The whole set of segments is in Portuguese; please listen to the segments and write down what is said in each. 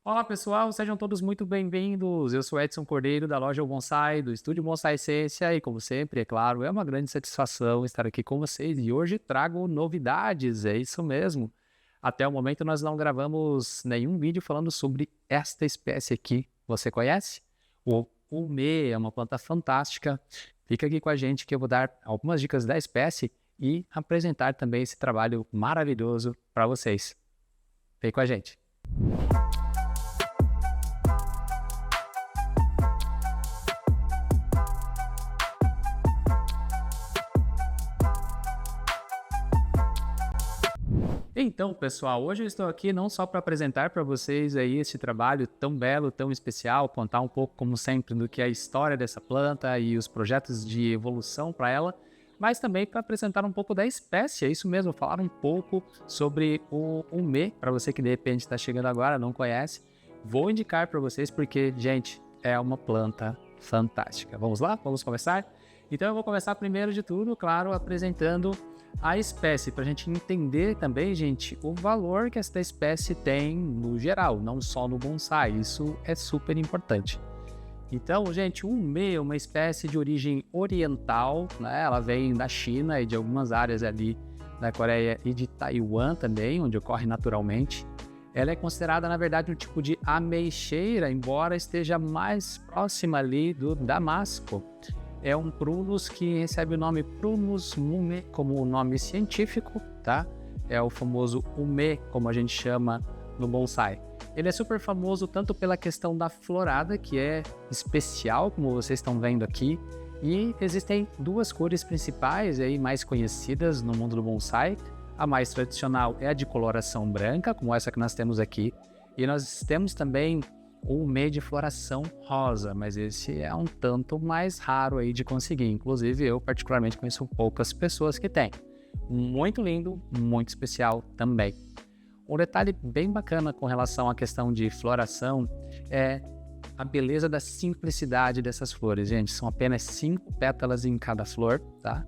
Olá pessoal, sejam todos muito bem-vindos. Eu sou Edson Cordeiro da loja Bonsai, do Estúdio Bonsai Essência e como sempre, é claro, é uma grande satisfação estar aqui com vocês e hoje trago novidades, é isso mesmo. Até o momento nós não gravamos nenhum vídeo falando sobre esta espécie aqui. Você conhece? O Umê é uma planta fantástica. Fica aqui com a gente que eu vou dar algumas dicas da espécie e apresentar também esse trabalho maravilhoso para vocês. Vem com a gente. Então, pessoal, hoje eu estou aqui não só para apresentar para vocês aí esse trabalho tão belo, tão especial, contar um pouco, como sempre, do que é a história dessa planta e os projetos de evolução para ela, mas também para apresentar um pouco da espécie, é isso mesmo, falar um pouco sobre o umê, para você que de repente está chegando agora, não conhece, vou indicar para vocês porque, gente, é uma planta fantástica. Vamos lá? Vamos começar? Então eu vou começar primeiro de tudo, claro, apresentando a espécie, para a gente entender também, gente, o valor que esta espécie tem no geral, não só no bonsai, isso é super importante. Então, gente, o umê é uma espécie de origem oriental, né? Ela vem da China e de algumas áreas ali da Coreia e de Taiwan também, onde ocorre naturalmente. Ela é considerada, na verdade, um tipo de ameixeira, embora esteja mais próxima ali do damasco. É um prunus que recebe o nome Prunus mume como o nome científico, tá? É o famoso umê, como a gente chama no bonsai. Ele é super famoso tanto pela questão da florada, que é especial, como vocês estão vendo aqui, e existem duas cores principais aí mais conhecidas no mundo do bonsai. A mais tradicional é a de coloração branca, como essa que nós temos aqui, e nós temos também o umê de floração rosa, mas esse é um tanto mais raro aí de conseguir. Inclusive, eu particularmente conheço poucas pessoas que têm. Muito lindo, muito especial também. Um detalhe bem bacana com relação à questão de floração é a beleza da simplicidade dessas flores, gente. São apenas 5 pétalas em cada flor, tá?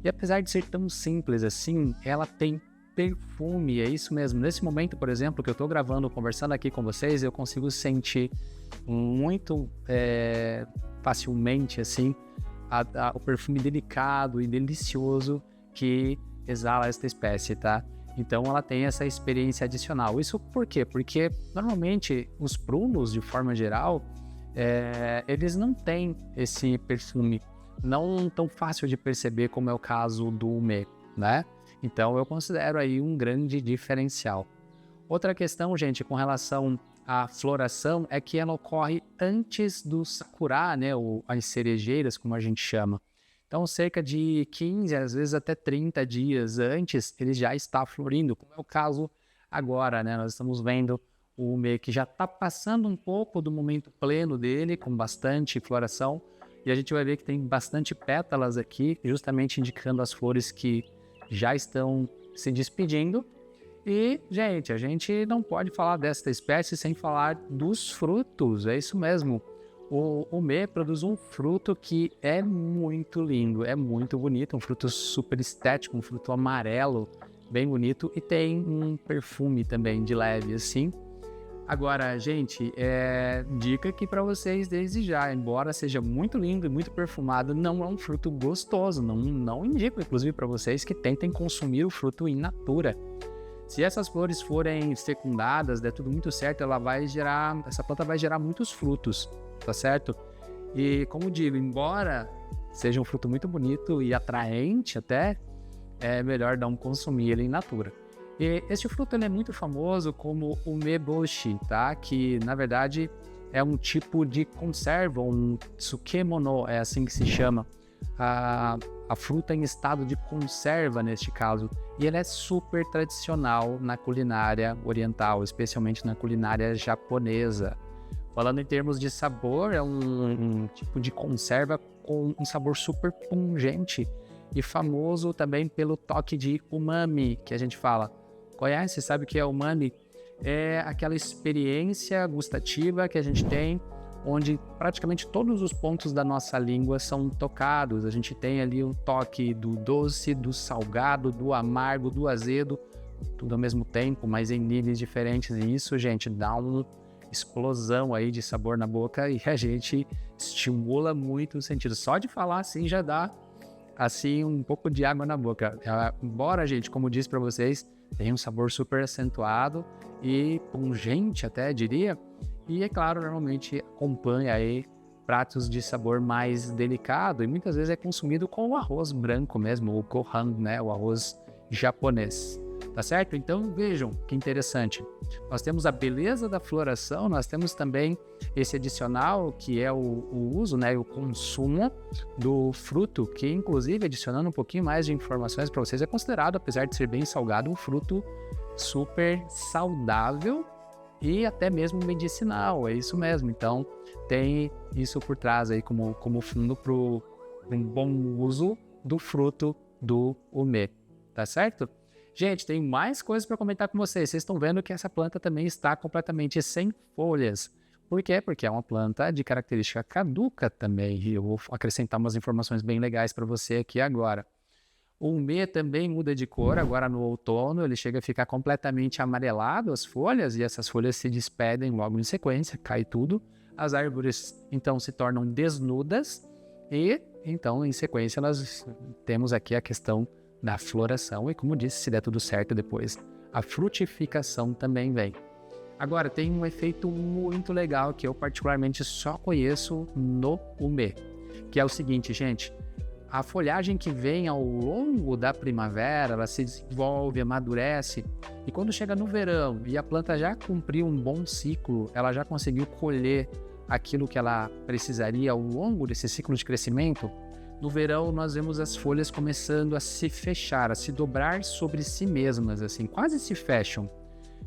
E apesar de ser tão simples assim, ela tem perfume, é isso mesmo. Nesse momento, por exemplo, que eu estou gravando, conversando aqui com vocês, eu consigo sentir muito facilmente assim o perfume delicado e delicioso que exala esta espécie, tá? Então ela tem essa experiência adicional. Isso por quê? Porque normalmente os prunus, de forma geral, eles não têm esse perfume não tão fácil de perceber como é o caso do umê, né? Então eu considero aí um grande diferencial. Outra questão, gente, com relação à floração é que ela ocorre antes do sakura, né, ou as cerejeiras, como a gente chama. Então cerca de 15, às vezes até 30 dias antes, ele já está florindo, como é o caso agora, né? Nós estamos vendo o umê que já está passando um pouco do momento pleno dele, com bastante floração, e a gente vai ver que tem bastante pétalas aqui, justamente indicando as flores que já estão se despedindo. E, gente, a gente não pode falar desta espécie sem falar dos frutos, é isso mesmo. O umê produz um fruto que é muito lindo, é muito bonito, um fruto super estético, um fruto amarelo, bem bonito, e tem um perfume também de leve, assim. Agora, gente, dica aqui para vocês desde já, embora seja muito lindo e muito perfumado, não é um fruto gostoso, não indico, inclusive, para vocês que tentem consumir o fruto in natura. Se essas flores forem fecundadas, der tudo muito certo, essa planta vai gerar muitos frutos, tá certo? E como digo, embora seja um fruto muito bonito e atraente até, é melhor não consumir ele in natura. E esse fruto ele é muito famoso como o umeboshi, tá? Que na verdade é um tipo de conserva, um tsukemono, é assim que se chama, a fruta em estado de conserva neste caso. E ele é super tradicional na culinária oriental, especialmente na culinária japonesa. Falando em termos de sabor, é um tipo de conserva com um sabor super pungente e famoso também pelo toque de umami, que a gente fala. Conhece? Sabe o que é umami? É aquela experiência gustativa que a gente tem, onde praticamente todos os pontos da nossa língua são tocados. A gente tem ali um toque do doce, do salgado, do amargo, do azedo, tudo ao mesmo tempo, mas em níveis diferentes. E isso, gente, dá um explosão aí de sabor na boca e a gente estimula muito o sentido. Só de falar assim já dá assim um pouco de água na boca. Embora, gente, como disse para vocês, tem um sabor super acentuado e pungente até, diria. E é claro, normalmente acompanha aí pratos de sabor mais delicado e muitas vezes é consumido com o arroz branco mesmo, o gohan, né, o arroz japonês. Tá certo? Então vejam que interessante. Nós temos a beleza da floração, nós temos também esse adicional que é o uso, né, o consumo do fruto, que inclusive adicionando um pouquinho mais de informações para vocês, é considerado, apesar de ser bem salgado, um fruto super saudável e até mesmo medicinal, é isso mesmo. Então tem isso por trás aí como fundo para um bom uso do fruto do umê, tá certo? Gente, tem mais coisas para comentar com vocês. Vocês estão vendo que essa planta também está completamente sem folhas. Por quê? Porque é uma planta de característica caduca também. E eu vou acrescentar umas informações bem legais para você aqui agora. O umê também muda de cor agora no outono. Ele chega a ficar completamente amarelado, as folhas, e essas folhas se despedem logo em sequência, cai tudo. As árvores, então, se tornam desnudas. E, então, em sequência, nós temos aqui a questão da floração e, como disse, se der tudo certo depois, a frutificação também vem. Agora, tem um efeito muito legal que eu particularmente só conheço no umê, que é o seguinte, gente, a folhagem que vem ao longo da primavera, ela se desenvolve, amadurece, e quando chega no verão e a planta já cumpriu um bom ciclo, ela já conseguiu colher aquilo que ela precisaria ao longo desse ciclo de crescimento, no verão nós vemos as folhas começando a se fechar, a se dobrar sobre si mesmas, assim, quase se fecham.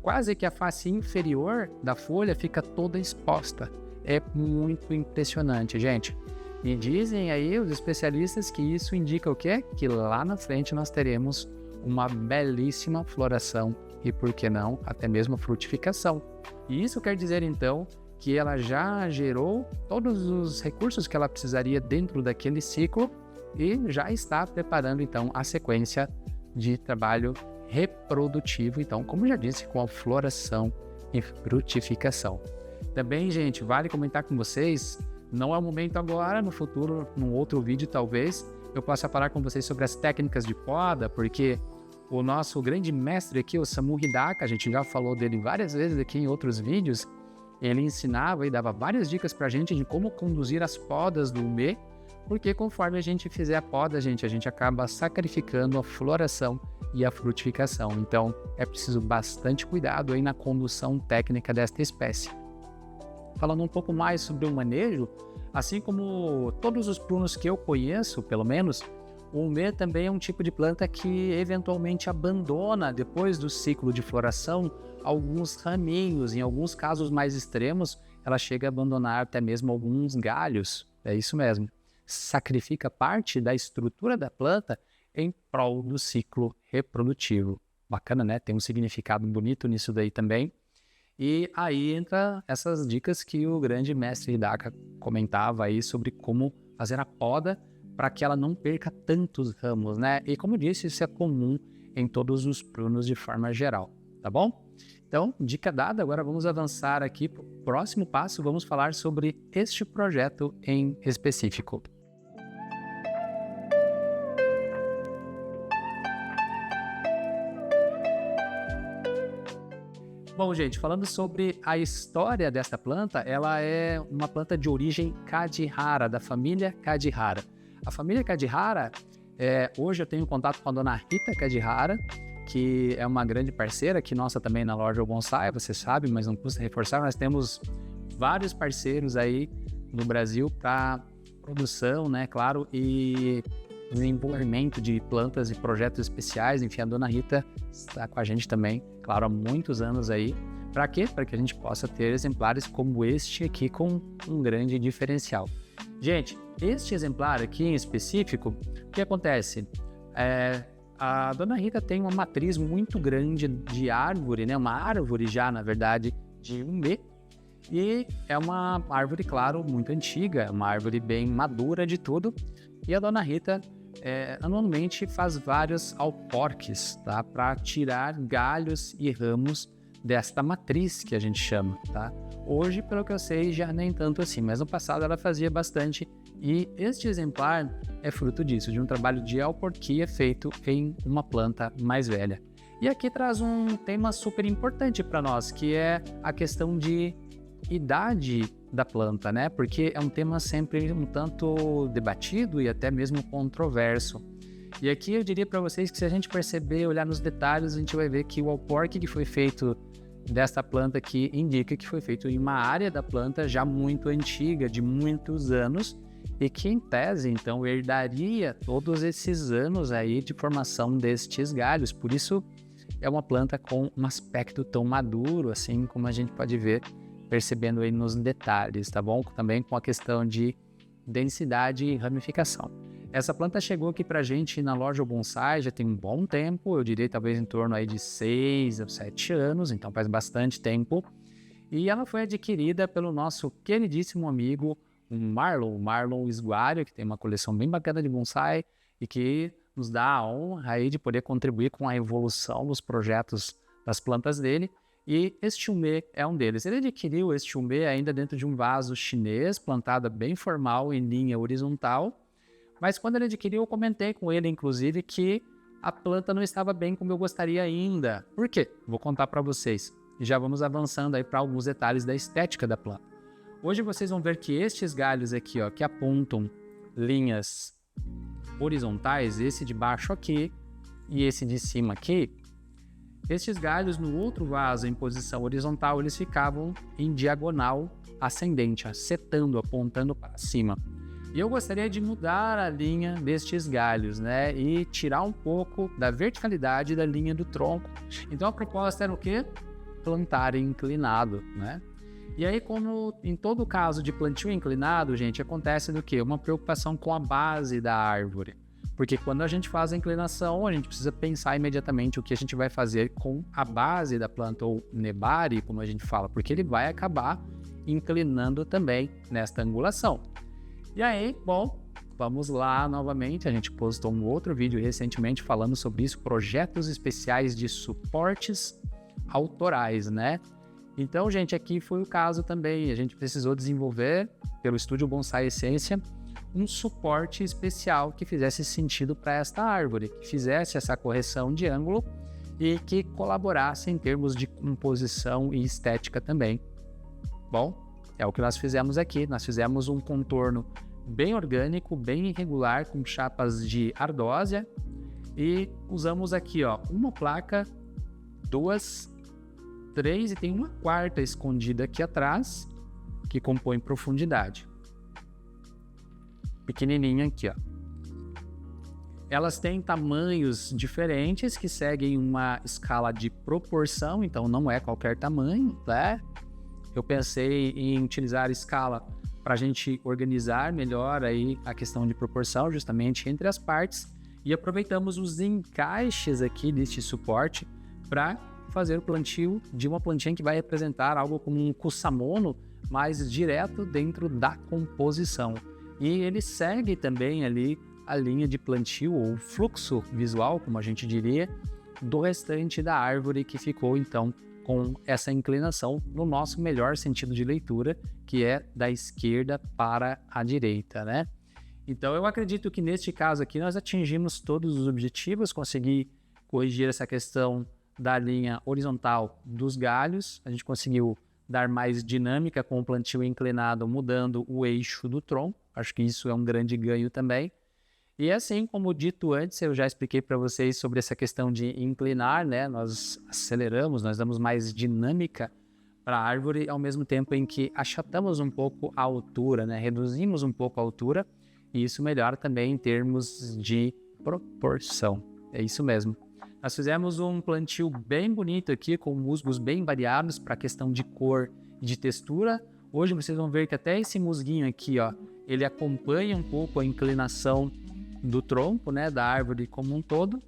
Quase que a face inferior da folha fica toda exposta. É muito impressionante, gente. E dizem aí os especialistas que isso indica o quê? Que lá na frente nós teremos uma belíssima floração e, por que não, até mesmo frutificação. E isso quer dizer, então, que ela já gerou todos os recursos que ela precisaria dentro daquele ciclo e já está preparando, então, a sequência de trabalho reprodutivo, então, como já disse, com a floração e frutificação. Também, gente, vale comentar com vocês, não é o momento agora, no futuro, num outro vídeo, talvez, eu possa falar com vocês sobre as técnicas de poda, porque o nosso grande mestre aqui, o Samu Hidaka, a gente já falou dele várias vezes aqui em outros vídeos, ele ensinava e dava várias dicas pra gente de como conduzir as podas do umê, porque conforme a gente fizer a poda, a gente acaba sacrificando a floração e a frutificação. Então, é preciso bastante cuidado aí na condução técnica desta espécie. Falando um pouco mais sobre o manejo, assim como todos os prunos que eu conheço, pelo menos, o umê também é um tipo de planta que eventualmente abandona, depois do ciclo de floração, alguns raminhos. Em alguns casos mais extremos, ela chega a abandonar até mesmo alguns galhos. É isso mesmo. Sacrifica parte da estrutura da planta em prol do ciclo reprodutivo. Bacana, né? Tem um significado bonito nisso daí também. E aí entra essas dicas que o grande mestre Hidaka comentava aí sobre como fazer a poda para que ela não perca tantos ramos, né? E como disse, isso é comum em todos os prunos de forma geral, tá bom? Então, dica dada, agora vamos avançar aqui para o próximo passo, vamos falar sobre este projeto em específico. Bom, gente, falando sobre a história dessa planta, ela é uma planta de origem Kadihara, da família Kadihara. A família Kadihara, hoje eu tenho contato com a dona Rita Kadihara, que é uma grande parceira aqui nossa também na loja Bonsai, você sabe, mas não custa reforçar, nós temos vários parceiros aí no Brasil para produção, né, claro, e desenvolvimento de plantas e projetos especiais. Enfim, a dona Rita está com a gente também, claro, há muitos anos aí. Para quê? Para que a gente possa ter exemplares como este aqui com um grande diferencial. Gente, este exemplar aqui em específico, o que acontece? A dona Rita tem uma matriz muito grande de árvore, né? Uma árvore já, na verdade, de umê. E é uma árvore, claro, muito antiga, uma árvore bem madura de tudo. E a dona Rita anualmente faz vários alporques, tá? Para tirar galhos e ramos desta matriz que a gente chama, tá? Hoje, pelo que eu sei, já nem tanto assim, mas no passado ela fazia bastante, e este exemplar é fruto disso, de um trabalho de alporquia feito em uma planta mais velha. E aqui traz um tema super importante para nós, que é a questão de idade da planta, né? Porque é um tema sempre um tanto debatido e até mesmo controverso. E aqui eu diria para vocês que se a gente perceber, olhar nos detalhes, a gente vai ver que o alporque que foi feito desta planta aqui indica que foi feito em uma área da planta já muito antiga, de muitos anos, e que em tese, então, herdaria todos esses anos aí de formação destes galhos. Por isso, é uma planta com um aspecto tão maduro, assim como a gente pode ver, percebendo aí nos detalhes, tá bom? Também com a questão de densidade e ramificação. Essa planta chegou aqui pra gente na loja Bonsai já tem um bom tempo, eu diria talvez em torno aí de 6 ou 7 anos, então faz bastante tempo. E ela foi adquirida pelo nosso queridíssimo amigo Marlon Esguário, que tem uma coleção bem bacana de bonsai e que nos dá a honra aí de poder contribuir com a evolução dos projetos das plantas dele. E este umê é um deles. Ele adquiriu este umê ainda dentro de um vaso chinês, plantada bem formal em linha horizontal. Mas quando ele adquiriu, eu comentei com ele, inclusive, que a planta não estava bem como eu gostaria ainda. Por quê? Vou contar para vocês. E já vamos avançando aí para alguns detalhes da estética da planta. Hoje vocês vão ver que estes galhos aqui, ó, que apontam linhas horizontais, esse de baixo aqui e esse de cima aqui, estes galhos no outro vaso em posição horizontal, eles ficavam em diagonal ascendente, setando, apontando para cima. E eu gostaria de mudar a linha destes galhos, né? E tirar um pouco da verticalidade da linha do tronco. Então a proposta era o quê? Plantar inclinado, né? E aí, como em todo caso de plantio inclinado, gente, acontece do quê? Uma preocupação com a base da árvore. Porque quando a gente faz a inclinação, a gente precisa pensar imediatamente o que a gente vai fazer com a base da planta, ou nebari, como a gente fala, porque ele vai acabar inclinando também nesta angulação. E aí, bom, vamos lá novamente, a gente postou um outro vídeo recentemente falando sobre isso, projetos especiais de suportes autorais, né? Então, gente, aqui foi o caso também, a gente precisou desenvolver, pelo Estúdio Bonsai Essência, um suporte especial que fizesse sentido para esta árvore, que fizesse essa correção de ângulo e que colaborasse em termos de composição e estética também. Bom, é o que nós fizemos aqui, nós fizemos um contorno bem orgânico, bem irregular, com chapas de ardósia e usamos aqui, ó, uma placa, 2, 3 e tem uma quarta escondida aqui atrás, que compõe profundidade. Pequenininha aqui, ó. Elas têm tamanhos diferentes que seguem uma escala de proporção, então não é qualquer tamanho, né? Eu pensei em utilizar a escala para a gente organizar melhor aí a questão de proporção, justamente entre as partes, e aproveitamos os encaixes aqui deste suporte para fazer o plantio de uma plantinha que vai representar algo como um cusamono mais direto dentro da composição. E ele segue também ali a linha de plantio ou fluxo visual, como a gente diria, do restante da árvore que ficou então com essa inclinação no nosso melhor sentido de leitura, que é da esquerda para a direita, né? Então eu acredito que neste caso aqui nós atingimos todos os objetivos, consegui corrigir essa questão da linha horizontal dos galhos, a gente conseguiu dar mais dinâmica com o plantio inclinado, mudando o eixo do tronco, acho que isso é um grande ganho também. E assim, como dito antes, eu já expliquei para vocês sobre essa questão de inclinar, né? Nós aceleramos, nós damos mais dinâmica para a árvore, ao mesmo tempo em que achatamos um pouco a altura, né? Reduzimos um pouco a altura, e isso melhora também em termos de proporção. É isso mesmo. Nós fizemos um plantio bem bonito aqui, com musgos bem variados para a questão de cor e de textura. Hoje vocês vão ver que até esse musguinho aqui, ó, ele acompanha um pouco a inclinação do tronco, né, da árvore como um todo.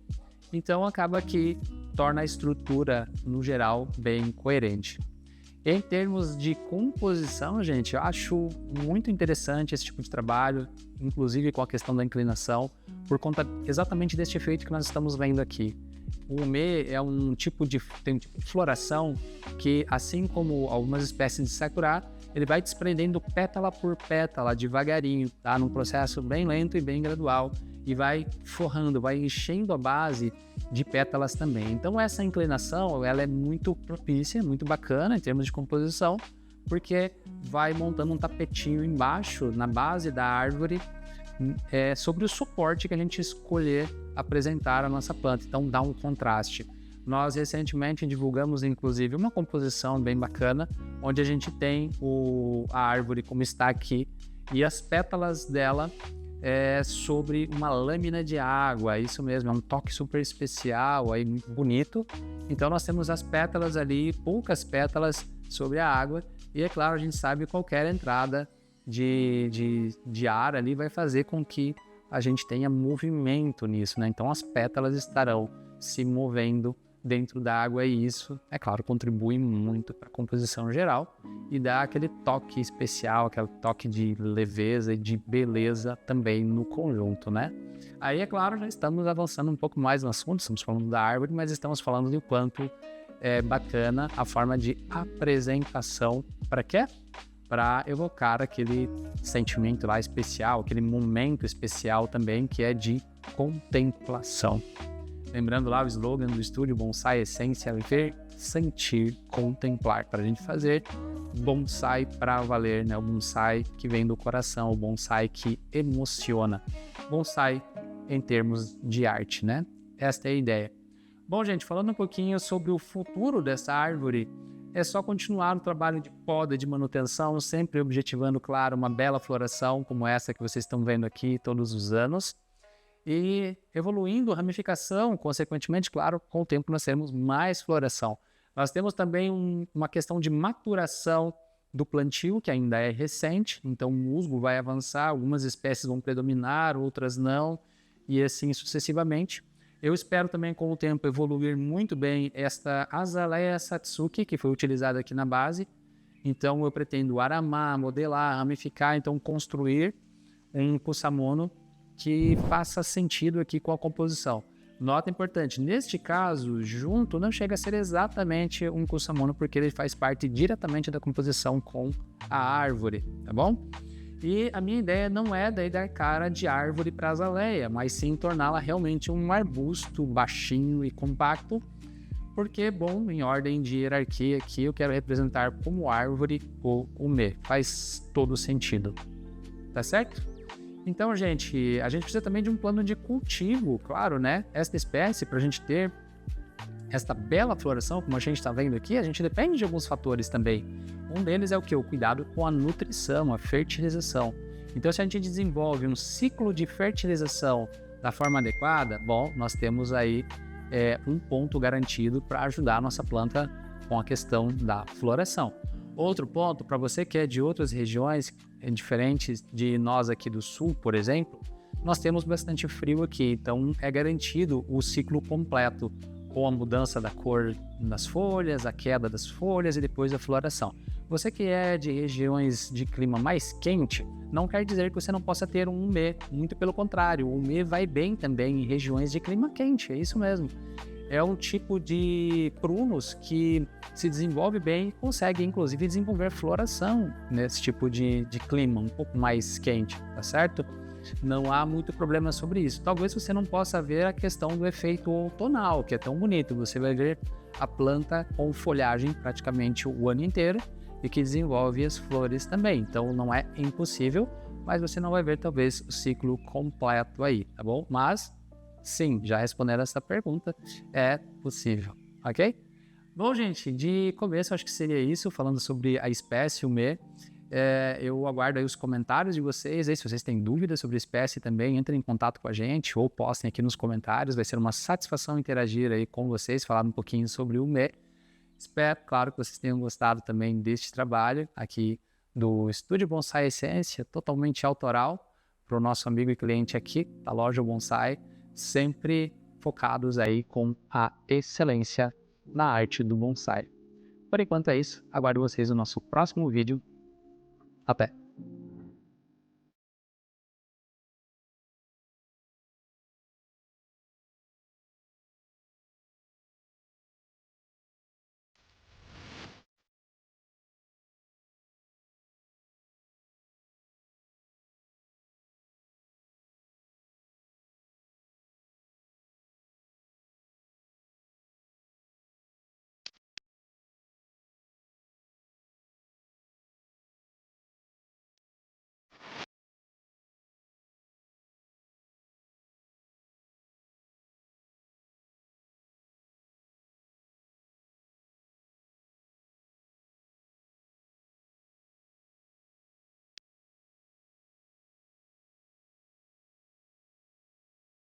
Então acaba que torna a estrutura, no geral, bem coerente. Em termos de composição, gente, eu acho muito interessante esse tipo de trabalho, inclusive com a questão da inclinação, por conta exatamente deste efeito que nós estamos vendo aqui. O umê é tem um tipo de floração que, assim como algumas espécies de sakura, ele vai desprendendo pétala por pétala, devagarinho, tá? Num processo bem lento e bem gradual, e vai forrando, vai enchendo a base de pétalas também. Então essa inclinação, ela é muito propícia, muito bacana em termos de composição, porque vai montando um tapetinho embaixo, na base da árvore, sobre o suporte que a gente escolher apresentar a nossa planta. Então dá um contraste. Nós recentemente divulgamos, inclusive, uma composição bem bacana, onde a gente tem a árvore como está aqui, e as pétalas dela sobre uma lâmina de água. Isso mesmo, é um toque super especial, aí, muito bonito. Então nós temos as pétalas ali, poucas pétalas sobre a água, e é claro, a gente sabe que qualquer entrada de ar ali vai fazer com que a gente tenha movimento nisso, né? Então as pétalas estarão se movendo dentro da água, e isso, é claro, contribui muito para a composição geral e dá aquele toque especial, aquele toque de leveza e de beleza também no conjunto, né? Aí, é claro, já estamos avançando um pouco mais no assunto, estamos falando da árvore, mas estamos falando do quanto é bacana a forma de apresentação. Para quê? Para evocar aquele sentimento lá especial, aquele momento especial também, que é de contemplação. Lembrando lá o slogan do Estúdio Bonsai Essência: ver, sentir, contemplar. Para a gente fazer bonsai para valer, né? O bonsai que vem do coração, o bonsai que emociona. Bonsai em termos de arte, né? Esta é a ideia. Bom, gente, falando um pouquinho sobre o futuro dessa árvore, é só continuar o trabalho de poda, de manutenção, sempre objetivando, claro, uma bela floração como essa que vocês estão vendo aqui todos os anos. E evoluindo a ramificação, consequentemente, claro, com o tempo nós teremos mais floração. Nós temos também uma questão de maturação do plantio, que ainda é recente, então o musgo vai avançar, algumas espécies vão predominar, outras não, e assim sucessivamente. Eu espero também, com o tempo, evoluir muito bem esta Azalea Satsuki, que foi utilizada aqui na base. Então eu pretendo aramar, modelar, ramificar, então construir um Kusamono que faça sentido aqui com a composição. Nota importante, neste caso, junto não chega a ser exatamente um Kusamono, porque ele faz parte diretamente da composição com a árvore, tá bom? E a minha ideia não é daí dar cara de árvore para a azaleia, mas sim torná-la realmente um arbusto baixinho e compacto, porque, bom, em ordem de hierarquia aqui, eu quero representar como árvore o umê. Faz todo sentido, tá certo? Então, gente, a gente precisa também de um plano de cultivo, claro, né? Esta espécie, para a gente ter esta bela floração, como a gente está vendo aqui, a gente depende de alguns fatores também. Um deles é o que? O cuidado com a nutrição, a fertilização. Então, se a gente desenvolve um ciclo de fertilização da forma adequada, bom, nós temos aí um ponto garantido para ajudar a nossa planta com a questão da floração. Outro ponto, para você que é de outras regiões diferentes de nós aqui do sul, por exemplo, nós temos bastante frio aqui, então é garantido o ciclo completo, com a mudança da cor das folhas, a queda das folhas e depois a floração. Você que é de regiões de clima mais quente, não quer dizer que você não possa ter um umê, muito pelo contrário, o umê vai bem também em regiões de clima quente, é isso mesmo. É um tipo de prunus que se desenvolve bem e consegue, inclusive, desenvolver floração nesse tipo de clima um pouco mais quente, tá certo? Não há muito problema sobre isso. Talvez você não possa ver a questão do efeito outonal, que é tão bonito. Você vai ver a planta com folhagem praticamente o ano inteiro e que desenvolve as flores também. Então não é impossível, mas você não vai ver talvez o ciclo completo aí, tá bom? Mas sim, já respondendo essa pergunta, é possível, ok? Bom, gente, de começo acho que seria isso, falando sobre a espécie umê. Eu aguardo aí os comentários de vocês, aí, se vocês têm dúvidas sobre a espécie também, entrem em contato com a gente ou postem aqui nos comentários, vai ser uma satisfação interagir aí com vocês, falar um pouquinho sobre o umê. Espero, claro, que vocês tenham gostado também deste trabalho aqui do Estúdio Bonsai Essência, totalmente autoral, para o nosso amigo e cliente aqui da loja Bonsai, sempre focados aí com a excelência na arte do bonsai. Por enquanto é isso, aguardo vocês no nosso próximo vídeo. Até!